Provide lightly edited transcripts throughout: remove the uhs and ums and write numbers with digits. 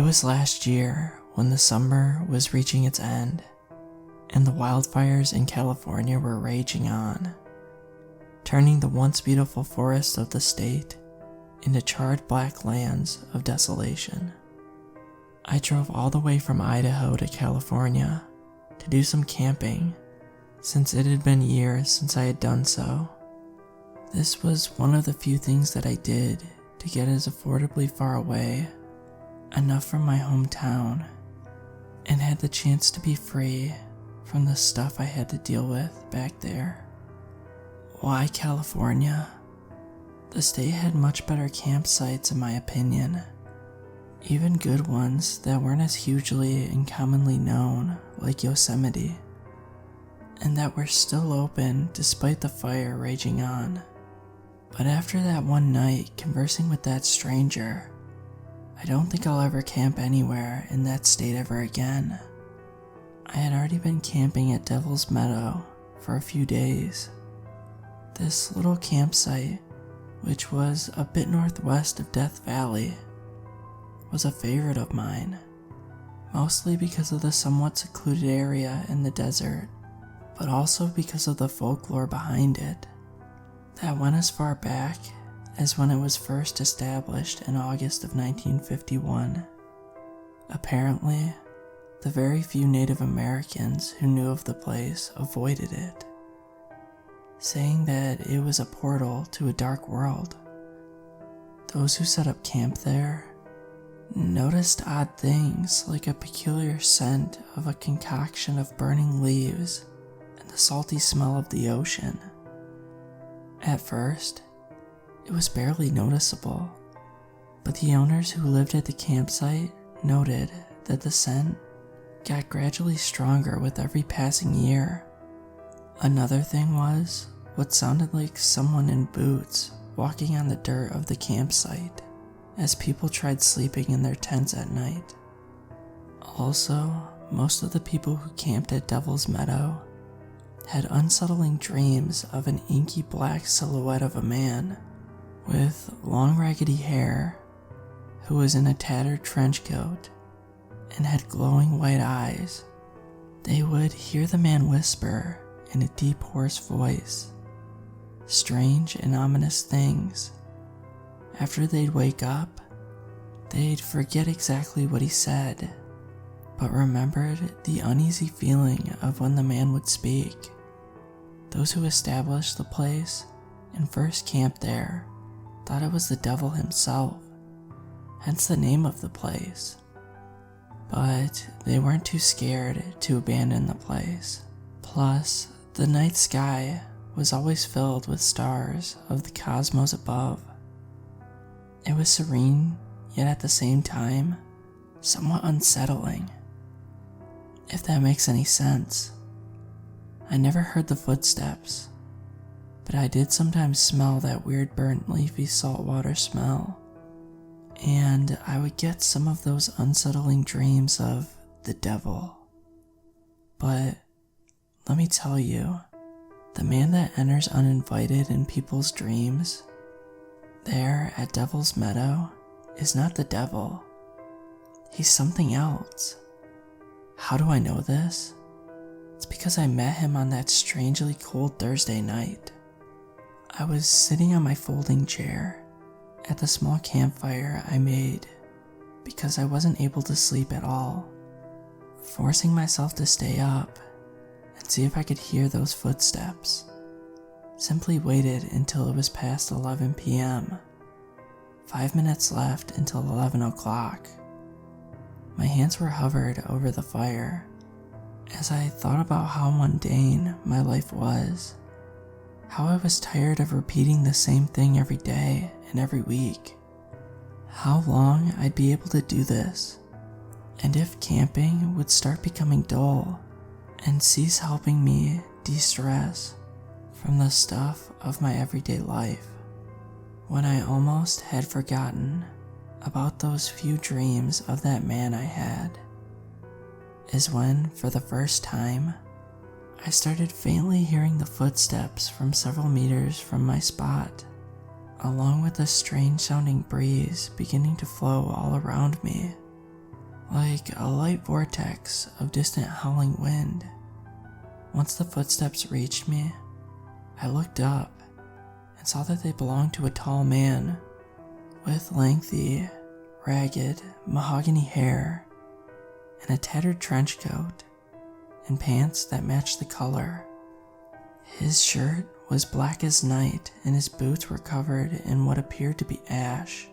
was last year when the summer was reaching its end, and the wildfires in California were raging on, turning the once beautiful forests of the state into charred black lands of desolation. I drove all the way from Idaho to California to do some camping, since it had been years since I had done so. This was one of the few things that I did to get as affordably far away, enough from my hometown, and had the chance to be free from the stuff I had to deal with back there. Why California? The state had much better campsites in my opinion, even good ones that weren't as hugely and commonly known like Yosemite, and that were still open despite the fire raging on. But after that one night conversing with that stranger, I don't think I'll ever camp anywhere in that state ever again. I had already been camping at Devil's Meadow for a few days. This little campsite, which was a bit northwest of Death Valley, was a favorite of mine, mostly because of the somewhat secluded area in the desert, but also because of the folklore behind it that went as far back as when it was first established in August of 1951. Apparently, the very few Native Americans who knew of the place avoided it, saying that it was a portal to a dark world. Those who set up camp there noticed odd things like a peculiar scent of a concoction of burning leaves and the salty smell of the ocean. At first, it was barely noticeable, but the owners who lived at the campsite noted that the scent got gradually stronger with every passing year. Another thing was what sounded like someone in boots walking on the dirt of the campsite as people tried sleeping in their tents at night. Also, most of the people who camped at Devil's Meadow had unsettling dreams of an inky black silhouette of a man with long raggedy hair who was in a tattered trench coat and had glowing white eyes. They would hear the man whisper in a deep hoarse voice strange and ominous things. After they'd wake up, they'd forget exactly what he said, but remembered the uneasy feeling of when the man would speak. Those who established the place and first camped there thought it was the devil himself, hence the name of the place. But they weren't too scared to abandon the place. Plus, the night sky was always filled with stars of the cosmos above. It was serene, yet at the same time, somewhat unsettling, if that makes any sense. I never heard the footsteps, but I did sometimes smell that weird burnt leafy saltwater smell, and I would get some of those unsettling dreams of the devil. But let me tell you, the man that enters uninvited in people's dreams there at Devil's Meadow is not the devil. He's something else. How do I know this? It's because I met him on that strangely cold Thursday night. I was sitting on my folding chair at the small campfire I made because I wasn't able to sleep at all, forcing myself to stay up and see if I could hear those footsteps. Simply waited until it was past 11 p.m. 5 minutes left until 11 o'clock. My hands were hovered over the fire as I thought about how mundane my life was, how I was tired of repeating the same thing every day and every week, how long I'd be able to do this, and if camping would start becoming dull and cease helping me de-stress from the stuff of my everyday life. When I almost had forgotten about those few dreams of that man I had, is when, for the first time, I started faintly hearing the footsteps from several meters from my spot, along with a strange sounding breeze beginning to flow all around me. like a light vortex of distant howling wind. Once the footsteps reached me, I looked up and saw that they belonged to a tall man with lengthy, ragged, mahogany hair and a tattered trench coat and pants that matched the color. His shirt was black as night and his boots were covered in what appeared to be ash.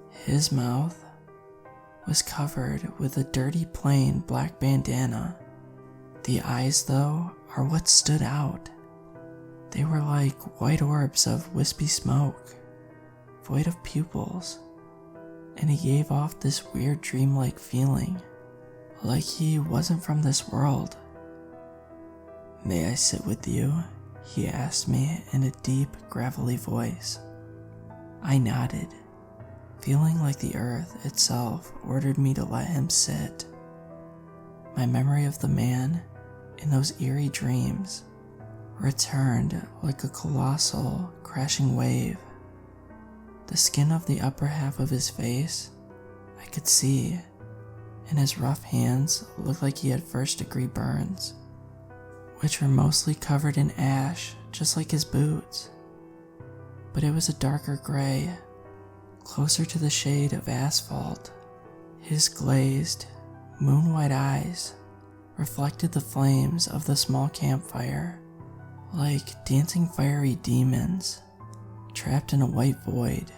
His mouth was covered with a dirty plain black bandana. The eyes, though, are what stood out. They were like white orbs of wispy smoke, void of pupils, and he gave off this weird dreamlike feeling, like he wasn't from this world. "May I sit with you?" he asked me in a deep, gravelly voice. I nodded, feeling like the earth itself ordered me to let him sit. My memory of the man in those eerie dreams returned like a colossal, crashing wave. The skin of the upper half of his face I could see, and his rough hands looked like he had first-degree burns, which were mostly covered in ash, just like his boots. But it was a darker gray, closer to the shade of asphalt. His glazed, moon-white eyes reflected the flames of the small campfire, like dancing fiery demons trapped in a white void,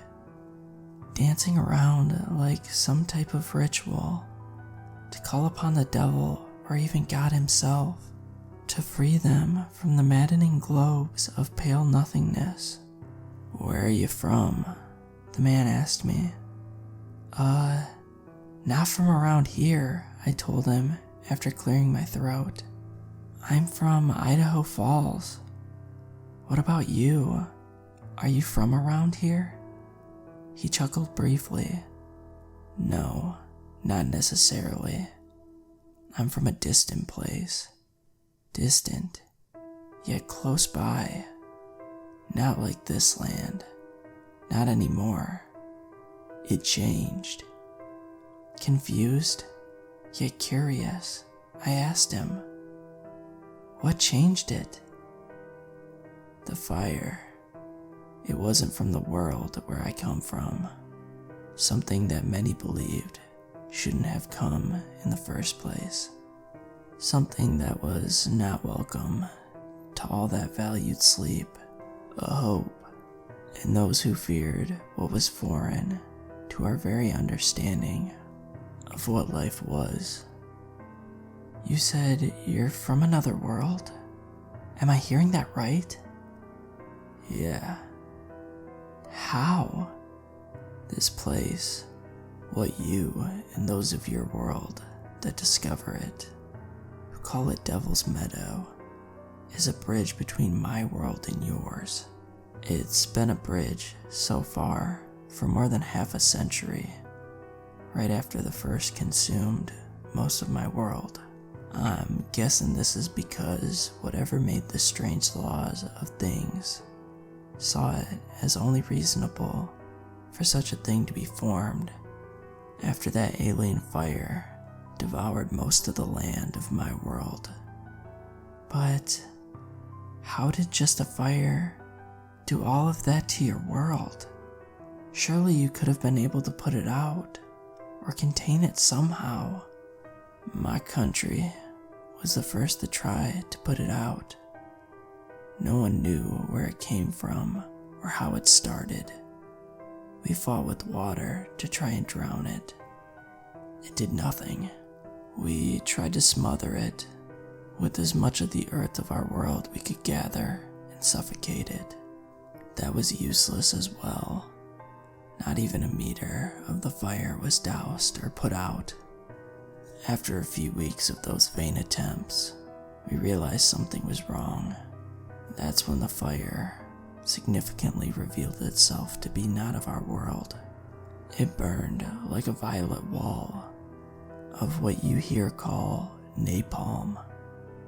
dancing around like some type of ritual to call upon the devil or even God himself to free them from the maddening globes of pale nothingness. "Where are you from?" the man asked me. Not from around here," I told him after clearing my throat. "I'm from Idaho Falls. What about you? Are you from around here?" He chuckled briefly. "No, not necessarily. I'm from a distant place. Distant, yet close by. Not like this land. Not anymore. It changed." Confused, yet curious, I asked him, "What changed it?" "The fire. It wasn't from the world where I come from. Something that many believed shouldn't have come in the first place. Something that was not welcome to all that valued sleep, a hope, and those who feared what was foreign to our very understanding of what life was." "You said you're from another world? Am I hearing that right?" "Yeah." "How?" "This place, what you and those of your world that discover it, who call it Devil's Meadow, is a bridge between my world and yours. It's been a bridge, so far, for more than half a century. Right after the first consumed most of my world. I'm guessing this is because whatever made the strange laws of things saw it as only reasonable for such a thing to be formed after that alien fire devoured most of the land of my world." "But how did just a fire do all of that to your world? Surely you could have been able to put it out or contain it somehow." "My country was the first to try to put it out. No one knew where it came from or how it started. We fought with water to try and drown it. It did nothing. We tried to smother it with as much of the earth of our world we could gather and suffocate it. That was useless as well. Not even a meter of the fire was doused or put out. After a few weeks of those vain attempts, we realized something was wrong. That's when the fire significantly revealed itself to be not of our world. It burned like a violet wall of what you here call napalm,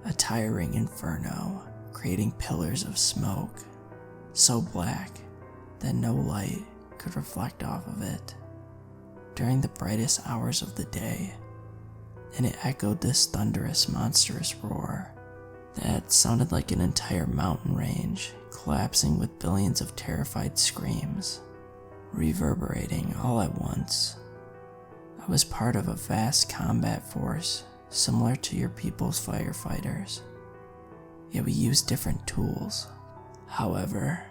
a tiring inferno creating pillars of smoke, so black that no light could reflect off of it. during the brightest hours of the day, and it echoed this thunderous, monstrous roar that sounded like an entire mountain range collapsing with billions of terrified screams, reverberating all at once. I was part of a vast combat force similar to your people's firefighters, yet we used different tools. However,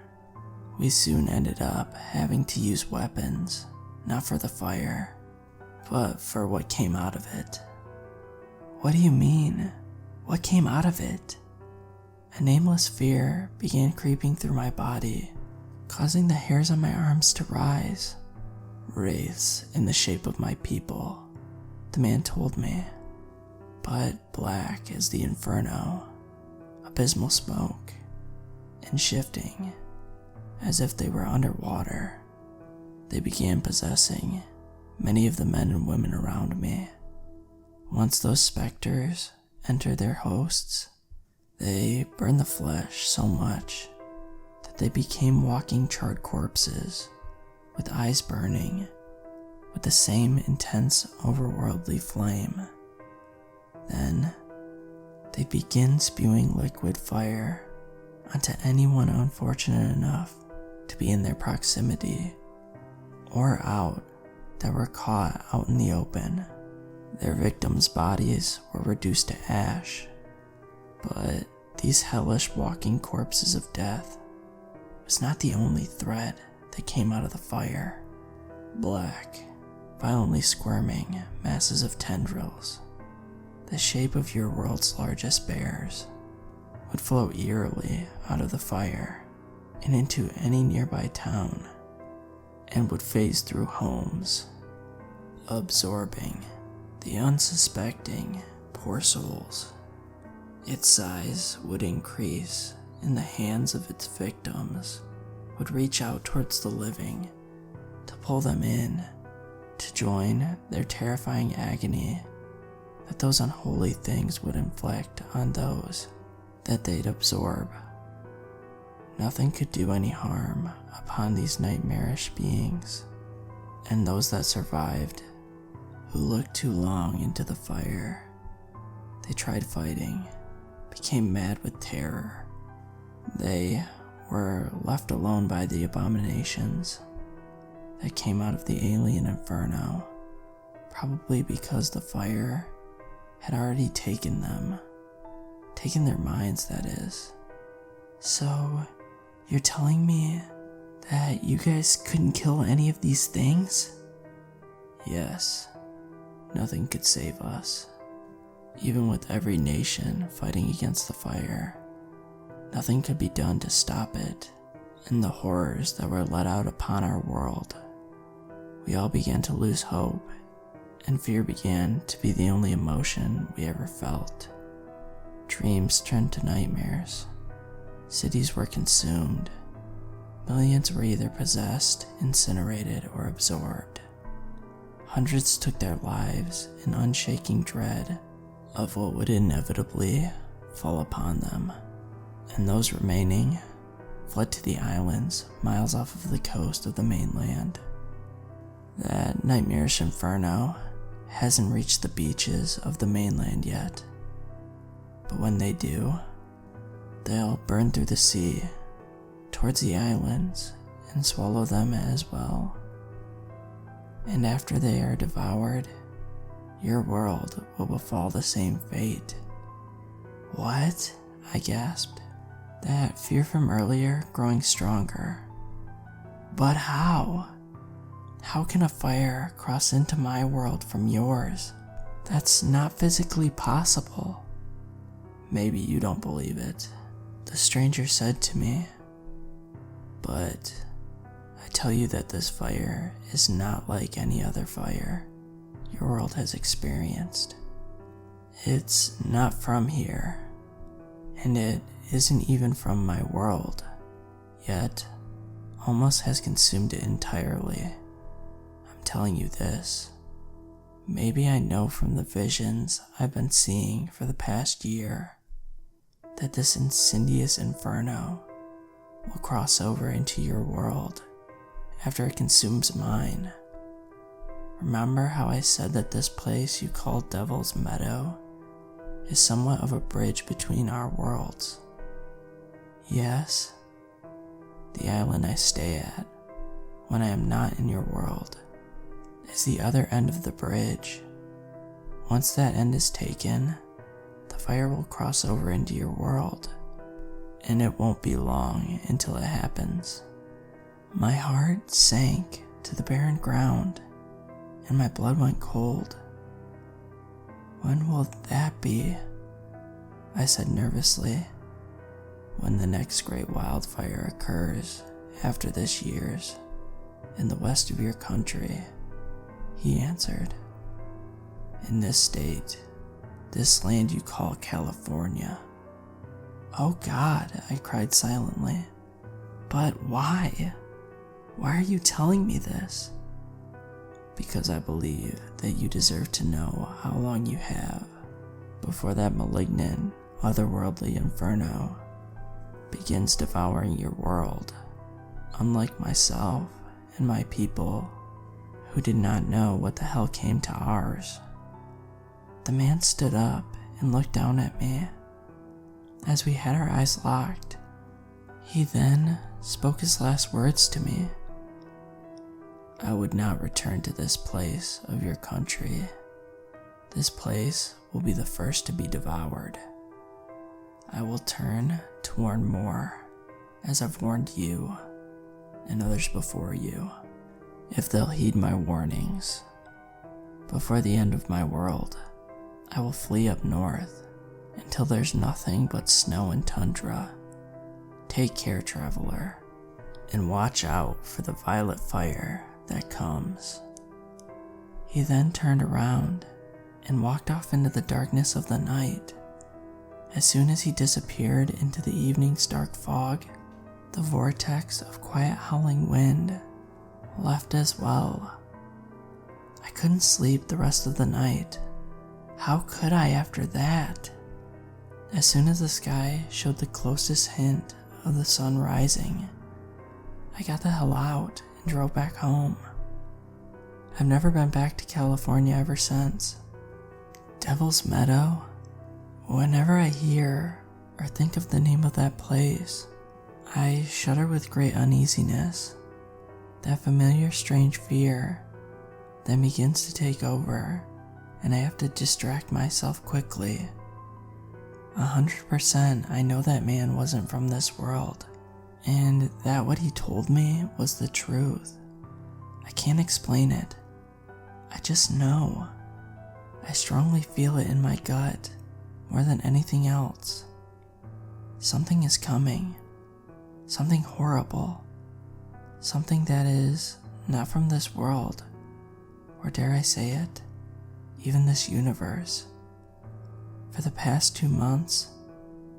we soon ended up having to use weapons, not for the fire, but for what came out of it. What do you mean? What came out of it? A nameless fear began creeping through my body, causing the hairs on my arms to rise. Wraiths in the shape of my people, the man told me, but black as the inferno, abysmal smoke, and shifting, as if they were underwater. They began possessing many of the men and women around me. Once those specters entered their hosts, they burned the flesh so much that they became walking charred corpses, with eyes burning with the same intense overworldly flame. Then they'd begin spewing liquid fire onto anyone unfortunate enough to be in their proximity, or out that were caught out in the open. Their victims' bodies were reduced to ash, but these hellish walking corpses of death was not the only threat that came out of the fire. Black, violently squirming masses of tendrils, the shape of your world's largest bears, would float eerily out of the fire and into any nearby town, and would phase through homes, absorbing the unsuspecting poor souls. Its size would increase, and the hands of its victims would reach out towards the living to pull them in, to join their terrifying agony that those unholy things would inflict on those that they'd absorb. Nothing could do any harm upon these nightmarish beings, and those that survived, who looked too long into the fire, they tried fighting, became mad with terror. They were left alone by the abominations that came out of the alien inferno, probably because the fire had already taken them, taken their minds, that is. So, you're telling me that you guys couldn't kill any of these things? Yes, nothing could save us. Even with every nation fighting against the fire, nothing could be done to stop it, and the horrors that were let out upon our world. We all began to lose hope, and fear began to be the only emotion we ever felt. Dreams turned to nightmares. Cities were consumed. Millions were either possessed, incinerated, or absorbed. Hundreds took their lives in unshaking dread of what would inevitably fall upon them, and those remaining fled to the islands miles off of the coast of the mainland. That nightmarish inferno hasn't reached the beaches of the mainland yet, but when they do, they'll burn through the sea towards the islands and swallow them as well. And after they are devoured, your world will befall the same fate. What? I gasped, that fear from earlier growing stronger. But how? How can a fire cross into my world from yours? That's not physically possible. Maybe you don't believe it, the stranger said to me. But I tell you that this fire is not like any other fire your world has experienced. It's not from here, and it isn't even from my world, yet almost has consumed it entirely. I'm telling you this. Maybe I know from the visions I've been seeing for the past year that this insidious inferno will cross over into your world after it consumes mine. remember how I said that this place you call Devil's Meadow is somewhat of a bridge between our worlds? Yes, the island I stay at, when I am not in your world, is the other end of the bridge. Once that end is taken, the fire will cross over into your world, and it won't be long until it happens. My heart sank to the barren ground, and my blood went cold. When will that be? I said nervously. When the next great wildfire occurs after this year's, in the west of your country, he answered. In this state, this land you call California. Oh God, I cried silently. But why? Why are you telling me this? Because I believe that you deserve to know how long you have before that malignant, otherworldly inferno begins devouring your world, unlike myself and my people who did not know what the hell came to ours. The man stood up and looked down at me. As we had our eyes locked, he then spoke his last words to me. I would not return to this place of your country. This place will be the first to be devoured. I will turn to warn more, as I've warned you and others before you, if they'll heed my warnings. Before the end of my world, I will flee up north until there's nothing but snow and tundra. Take care, traveler, and watch out for the violet fire that comes. He then turned around and walked off into the darkness of the night. As soon as he disappeared into the evening's dark fog, the vortex of quiet howling wind left as well. I couldn't sleep the rest of the night. How could I after that? As soon as the sky showed the closest hint of the sun rising, I got the hell out and drove back home. I've never been back to California ever since. Devil's Meadow? Whenever I hear or think of the name of that place, I shudder with great uneasiness. That familiar strange fear then begins to take over, and I have to distract myself quickly. 100% I know that man wasn't from this world, and that what he told me was the truth. I can't explain it. I just know. I strongly feel it in my gut, more than anything else. Something is coming. Something horrible. Something that is not from this world, or dare I say it, even this universe. For the past 2 months,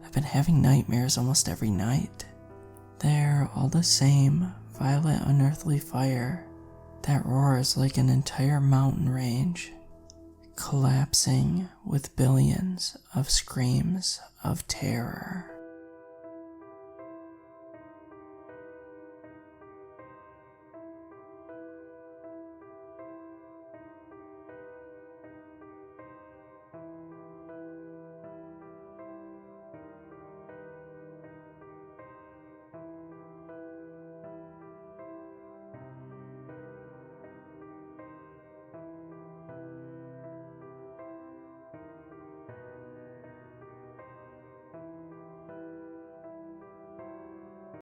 I've been having nightmares almost every night. They're all the same violet unearthly fire that roars like an entire mountain range, collapsing with billions of screams of terror.